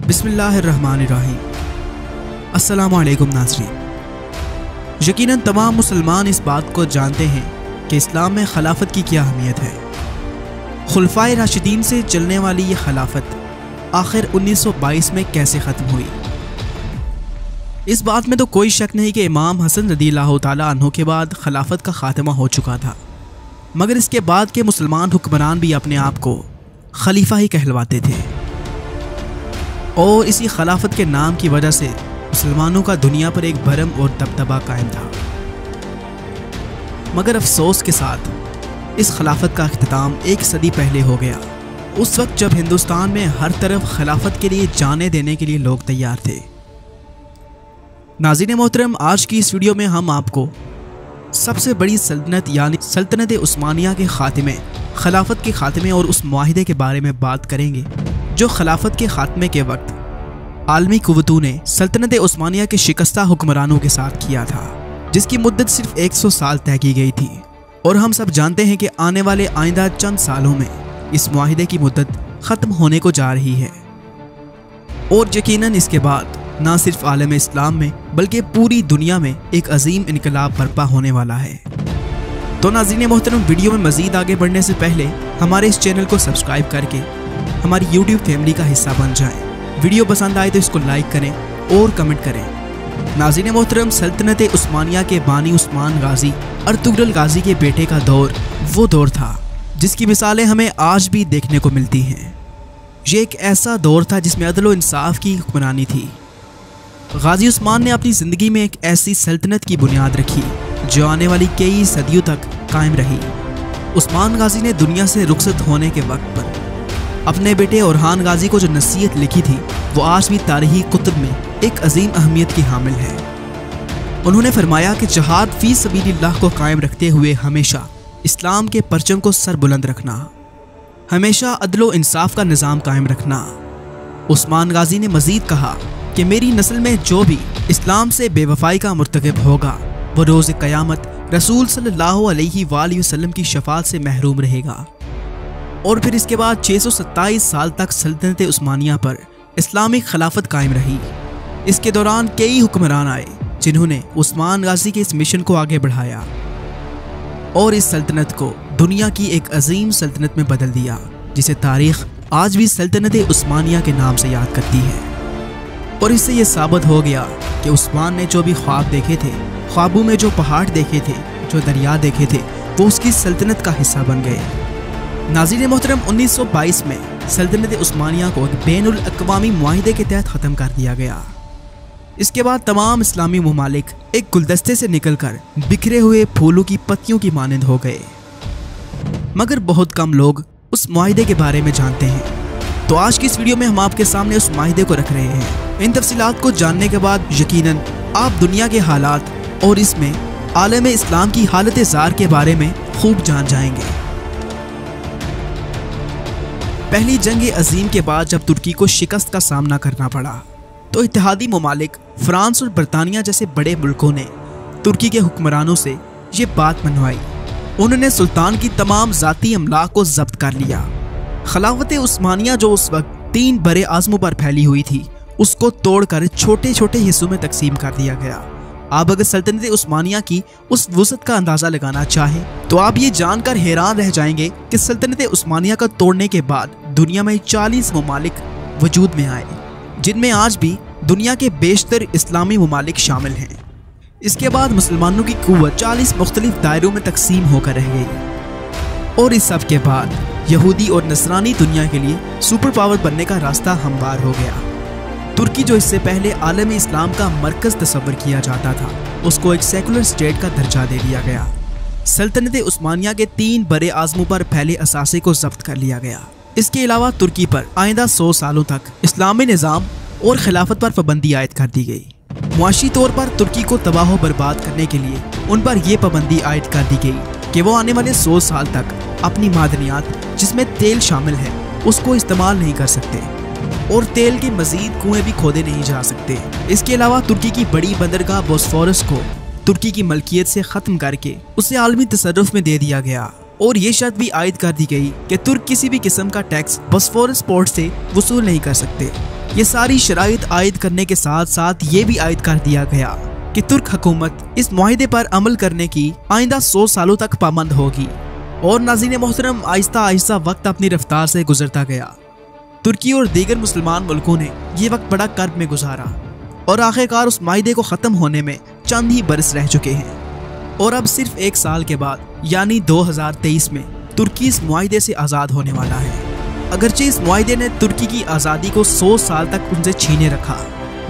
बिस्मिल्लाहिर्रहमानिर्रहीम। अस्सलामु अलैकुम नाज़रीन। यकीनन तमाम मुसलमान इस बात को जानते हैं कि इस्लाम में खिलाफत की क्या अहमियत है। खुलफाए राशिदीन से चलने वाली ये खिलाफत आखिर 1922 में कैसे ख़त्म हुई। इस बात में तो कोई शक नहीं कि इमाम हसन रज़ियल्लाहु ताला अन्हु के बाद खिलाफत का खात्मा हो चुका था, मगर इसके बाद के मुसलमान हुक्मरान भी अपने आप को खलीफा ही कहलवाते थे और इसी खिलाफत के नाम की वजह से मुसलमानों का दुनिया पर एक भरम और दबदबा कायम था। मगर अफसोस के साथ इस खिलाफत का अख्तिताम एक सदी पहले हो गया, उस वक्त जब हिंदुस्तान में हर तरफ खिलाफत के लिए जाने देने के लिए लोग तैयार थे। नाज़रीन मोहतरम, आज की इस वीडियो में हम आपको सबसे बड़ी सल्तनत यानी सल्तनत उस्मानिया के खात्मे, खिलाफत के खात्मे और उस मुआहिदे के बारे में बात करेंगे जो खिलाफत के खात्मे के वक्त आलमी कुव्वतों ने सल्तनत उस्मानिया के शिकस्ता हुक्मरानों के साथ किया था, जिसकी मुद्दत सिर्फ 100 साल तय की गई थी। और हम सब जानते हैं कि आने वाले आइंदा चंद सालों में इस मुआहिदे की मुद्दत ख़त्म होने को जा रही है और यकीनन इसके बाद न सिर्फ आलम इस्लाम में बल्कि पूरी दुनिया में एक अजीम इनकलाब बर्पा होने वाला है। तो नाज़रीन मोहतरम, वीडियो में मज़ीद आगे बढ़ने से पहले हमारे इस चैनल को सब्सक्राइब करके हमारी यूट्यूब फैमिली का हिस्सा बन जाएं। वीडियो पसंद आए तो इसको लाइक करें और कमेंट करें। नाज़रीन मोहतरम, सल्तनत उस्मानिया के बानी उस्मान गाजी अर्तुगरुल गाजी के बेटे का दौर वो दौर था जिसकी मिसालें हमें आज भी देखने को मिलती हैं। ये एक ऐसा दौर था जिसमें अदल व इंसाफ की हुक्मरानी थी। गाजी उस्मान ने अपनी ज़िंदगी में एक ऐसी सल्तनत की बुनियाद रखी जो आने वाली कई सदियों तक कायम रही। उस्मान गाजी ने दुनिया से रुखसत होने के वक्त पर अपने बेटे ओरहान गाजी को जो नसीहत लिखी थी वो आज भी तारीखी कुतुब में एक अजीम अहमियत की हामिल है। उन्होंने फरमाया कि जहाद फी सबीलिल्लाह को कायम रखते हुए हमेशा इस्लाम के परचम को सर बुलंद रखना, हमेशा अदलो इंसाफ का निज़ाम कायम रखना। उस्मान गाजी ने मजीद कहा कि मेरी नस्ल में जो भी इस्लाम से बेवफाई का मुर्तकिब होगा वो रोज़ क़यामत रसूल सल्लल्लाहु अलैहि वसल्लम की शफाअत से महरूम रहेगा। और फिर इसके बाद 627 साल तक सल्तनत उस्मानिया पर इस्लामिक खिलाफत कायम रही। इसके दौरान कई हुक्मरान आए जिन्होंने उस्मान गाजी के इस मिशन को आगे बढ़ाया और इस सल्तनत को दुनिया की एक अजीम सल्तनत में बदल दिया, जिसे तारीख आज भी सल्तनत उस्मानिया के नाम से याद करती है। और इससे ये साबित हो गया कि उस्मान ने जो भी ख्वाब देखे थे, ख्वाबों में जो पहाड़ देखे थे, जो दरिया देखे थे, वो उसकी सल्तनत का हिस्सा बन गए। नाज़रीन मोहतरम, 1922 में सल्तनत उस्मानिया को एक बैनुल अक़वामी मुआहिदे के तहत ख़त्म कर दिया गया। इसके बाद तमाम इस्लामी ममालिक एक गुलदस्ते से निकलकर बिखरे हुए फूलों की पत्तियों की मानंद हो गए, मगर बहुत कम लोग उस मुआहिदे के बारे में जानते हैं। तो आज की इस वीडियो में हम आपके सामने उस मुआहिदे को रख रहे हैं। इन तफसीलात को जानने के बाद यकीनन आप दुनिया के हालात और इसमें आलम इस्लाम की हालत ज़ार के बारे में खूब जान जाएंगे। पहली जंग अजीम के बाद जब तुर्की को शिकस्त का सामना करना पड़ा तो इत्तेहादी ममालिक फ्रांस और बरतानिया जैसे बड़े मुल्कों ने तुर्की के हुक्मरानों से ये बात मनवाई। उन्होंने सुल्तान की तमाम ज़ाती अमलाक को जब्त कर लिया। खिलाफत उस्मानिया जो उस वक्त 3 बड़े आज़मों पर फैली हुई थी, उसको तोड़कर छोटे छोटे हिस्सों में तकसीम कर दिया गया। आप अगर सल्तनत उस्मानिया की उस वुसअत का अंदाज़ा लगाना चाहें तो आप ये जानकर हैरान रह जाएंगे कि सल्तनत उस्मानिया का तोड़ने के बाद दुनिया में 40 ममालिक वजूद में आए, जिनमें आज भी दुनिया के बेशतर इस्लामी ममालिक शामिल हैं। इसके बाद मुसलमानों की कुव्वत 40 मुख्तलिफ दायरों में तकसीम होकर रह गई और इस सब के बाद यहूदी और नसरानी दुनिया के लिए सुपर पावर बनने का रास्ता हमवार हो गया। तुर्की जो इससे पहले आलम इस्लाम का मरकज़ तस्वर किया जाता था, उसको एक सेकुलर स्टेट का दर्जा दे दिया गया। सल्तनत उस्मानिया के 3 बड़े आज़मों पर फैले असासे को जब्त कर लिया गया। इसके अलावा तुर्की पर आइंदा 100 सालों तक इस्लामी निज़ाम और खिलाफत पर पाबंदी आयद कर दी गई। मुआशी तौर पर तुर्की को तबाह बर्बाद करने के लिए उन पर यह पाबंदी आयद कर दी गई कि वो आने वाले 100 साल तक अपनी मादनियात जिसमें तेल शामिल है उसको इस्तेमाल नहीं कर सकते और तेल के मजीद कुएं भी खोदे नहीं जा सकते। इसके अलावा तुर्की की बड़ी बंदरगाह बोस्फोरस को तुर्की की मलकियत से ख़त्म करके उसे आलमी तसर्रुफ में दे दिया गया और ये शर्त भी आयद कर दी गई कि तुर्क किसी भी किस्म का टैक्स बोस्फोरस पोर्ट से वसूल नहीं कर सकते। ये सारी शराइत आयद करने के साथ साथ ये भी आयद कर दिया गया कि तुर्क हुकूमत इस मुआहिदे पर अमल करने की आइंदा 100 सालों तक पाबंद होगी। और नाज़रीन मोहतरम, आहिस्ता आहिस्ता वक्त अपनी रफ्तार से गुजरता गया। तुर्की और दीगर मुसलमान मुल्कों ने ये वक्त बड़ा कर्ब में गुजारा और आखिरकार उस मुआहिदे को ख़त्म होने में चंद ही बरस रह चुके हैं और अब सिर्फ 1 साल के बाद यानी 2023 में तुर्की इस मुआहिदे से आज़ाद होने वाला है। अगरचे इस मुआहिदे ने तुर्की की आज़ादी को 100 साल तक उनसे छीने रखा,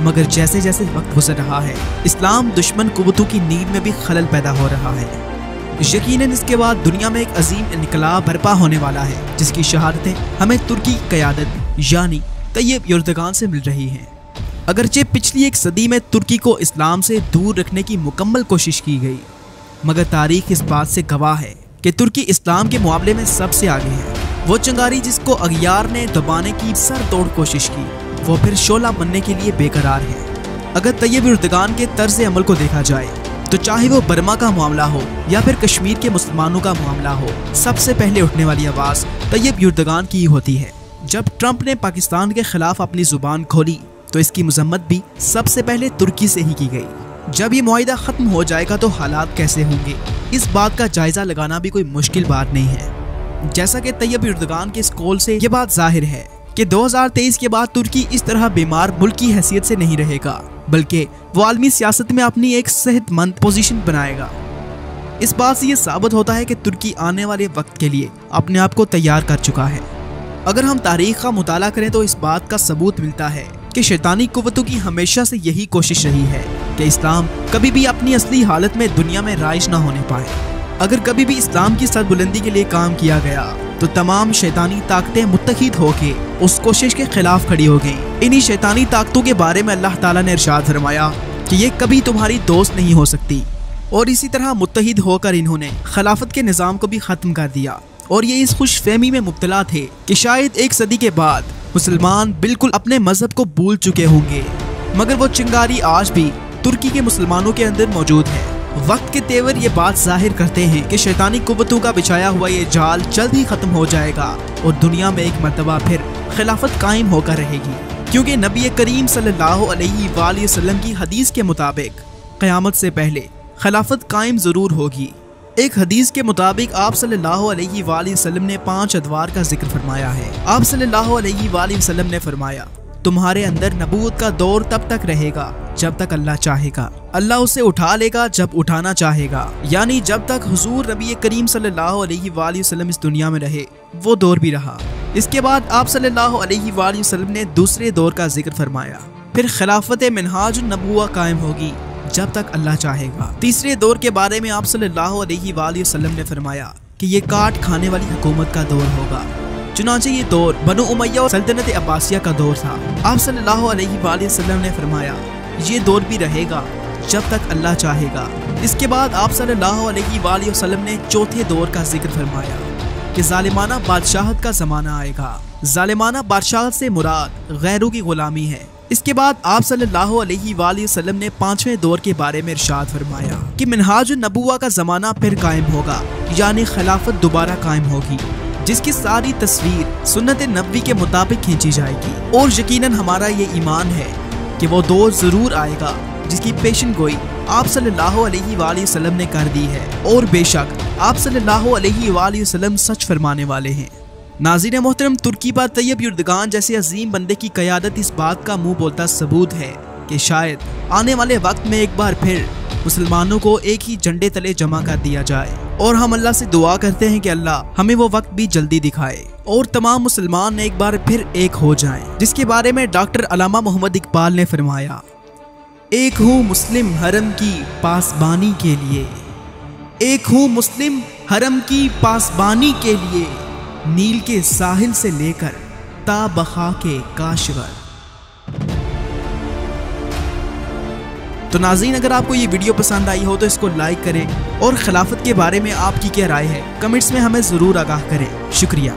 मगर जैसे जैसे वक्त गुजर रहा है इस्लाम दुश्मन कुव्वतों की नींद में भी खलल पैदा हो रहा है। यकीनन इसके बाद दुनिया में एक अजीम इनकलाब बर्पा होने वाला है जिसकी शहादतें हमें तुर्की की क़यादत यानी तैयब एर्दोगान से मिल रही हैं। अगरचे पिछली 1 सदी में तुर्की को इस्लाम से दूर रखने की मुकम्मल कोशिश की गई, मगर तारीख इस बात से गवाह है कि तुर्की इस्लाम के मुकाबले में सबसे आगे है। वो चिंगारी जिसको अगियार ने दबाने की सर तोड़ कोशिश की वो फिर शोला बनने के लिए बेकरार है। अगर तैयब एर्दोगान के तर्ज अमल को देखा जाए तो चाहे वो बर्मा का मामला हो या फिर कश्मीर के मुसलमानों का मामला हो, सबसे पहले उठने वाली आवाज़ तैयब एर्दोगान की होती है। जब ट्रंप ने पाकिस्तान के खिलाफ अपनी जुबान खोली तो इसकी मजम्मत भी सबसे पहले तुर्की से ही की गई। जब ये मुआहिदा ख़त्म हो जाएगा तो हालात कैसे होंगे, इस बात का जायज़ा लगाना भी कोई मुश्किल बात नहीं है। जैसा कि तैयब एर्दोगान के इस कौल से ये बात जाहिर है कि 2023 के बाद तुर्की इस तरह बीमार मुल्क की हैसियत से नहीं रहेगा, बल्कि वो आलमी सियासत में अपनी एक सेहतमंद पोजीशन बनाएगा। इस बात से ये साबित होता है कि तुर्की आने वाले वक्त के लिए अपने आप को तैयार कर चुका है। अगर हम तारीख का मुताला करें तो इस बात का सबूत मिलता है कि शैतानी कुव्वतों की हमेशा से यही कोशिश रही है कि इस्लाम कभी भी अपनी असली हालत में दुनिया में राइज ना होने पाए। अगर कभी भी इस्लाम की सरबुलंदी के लिए काम किया गया तो तमाम शैतानी ताकतें मुत्तहिद होके उस कोशिश के खिलाफ खड़ी हो गईं। इन्हीं शैतानी ताकतों के बारे में अल्लाह ताला ने इरशाद फरमाया कि ये कभी तुम्हारी दोस्त नहीं हो सकती, और इसी तरह मुत्तहिद होकर इन्होंने खिलाफत के निज़ाम को भी ख़त्म कर दिया। और ये इस खुशफहमी में मुब्तला थे कि शायद 1 सदी के बाद मुसलमान बिल्कुल अपने मजहब को भूल चुके होंगे, मगर वो चिंगारी आज भी तुर्की के मुसलमानों के अंदर मौजूद है। वक्त के तेवर ये बात जाहिर करते हैं कि शैतानी कुव्वतों का बिछाया हुआ ये जाल जल्द ही खत्म हो जाएगा और दुनिया में एक मरतबा फिर खिलाफत कायम होकर रहेगी, क्योंकि नबी करीम सल्लल्लाहु अलैहि वसल्लम की हदीस के मुताबिक क़यामत से पहले खिलाफत कायम ज़रूर होगी। एक हदीस के मुताबिक आप सल्लल्लाहु अलैहि वसल्लम ने 5 अदवार का जिक्र फरमाया है। आप सल्लल्लाहु अलैहि वसल्लम ने फरमाया, तुम्हारे अंदर नबूवत का दौर तब तक रहेगा जब तक अल्लाह चाहेगा। अल्लाह उसे उठा लेगा जब उठाना चाहेगा, यानी जब तक हुजूर नबी करीम सल्लल्लाहु अलैहि वसल्लम इस दुनिया में रहे वो दौर भी रहा। इसके बाद आप सल्लल्लाहु अलैहि वसल्लम ने दूसरे दौर का जिक्र फरमाया, फिर खिलाफत मिनहाजुन नबुव्वह कायम होगी जब तक अल्लाह चाहेगा। तीसरे दौर के बारे में आप सल्लल्लाहु अलैहि वसल्लम ने फरमाया कि ये काट खाने वाली हुकूमत का दौर होगा। चुनांचे ये दौर बनु उमय्या और सल्तनत अब्बासिया का दौर था। आप सल्लल्लाहु अलैहि वसल्लम ने फरमाया ये दौर भी रहेगा जब तक अल्लाह चाहेगा। इसके बाद आप सल्लल्लाहु अलैहि वसल्लम ने चौथे दौर का जिक्र फरमाया कि जालिमाना बादशाहत का ज़माना आएगा। जालिमाना बादशाहत से मुराद गैरों की गुलामी है। इसके बाद आप सल्लल्लाहु अलैहि वसल्लम ने 5वें दौर के बारे में इरशाद फरमाया कि मिनहाजुन नबुव्वह का ज़माना फिर कायम होगा, यानी खिलाफत दोबारा कायम होगी, जिसकी सारी तस्वीर सुन्नत नबवी के मुताबिक खींची जाएगी। और यकीनन हमारा ये ईमान है कि वो दौर ज़रूर आएगा जिसकी पेशन गोई आप सल्लल्लाहु अलैहि वसल्लम ने कर दी है, और बेशक आप सल्लल्लाहु अलैहि वसल्लम सच फरमाने वाले हैं। नाज़रीन मोहतरम, तुर्की पर तैयब एर्दोगान जैसे अजीम बंदे की क़यादत इस बात का मुंह बोलता सबूत है कि शायद आने वाले वक्त में एक बार फिर मुसलमानों को एक ही झंडे तले जमा कर दिया जाए। और हम अल्लाह से दुआ करते हैं कि अल्लाह हमें वो वक्त भी जल्दी दिखाए और तमाम मुसलमान एक बार फिर एक हो जाएं, जिसके बारे में डॉक्टर अल्लामा मोहम्मद इकबाल ने फरमाया, एक हूँ मुस्लिम हरम की पासबानी के लिए, एक हूँ मुस्लिम हरम की पासबानी के लिए, नील के साहिल से लेकर ता बखा के काशवर। तो नाज़रीन, अगर आपको ये वीडियो पसंद आई हो तो इसको लाइक करें और खिलाफत के बारे में आपकी क्या राय है कमेंट्स में हमें ज़रूर आगाह करें। शुक्रिया।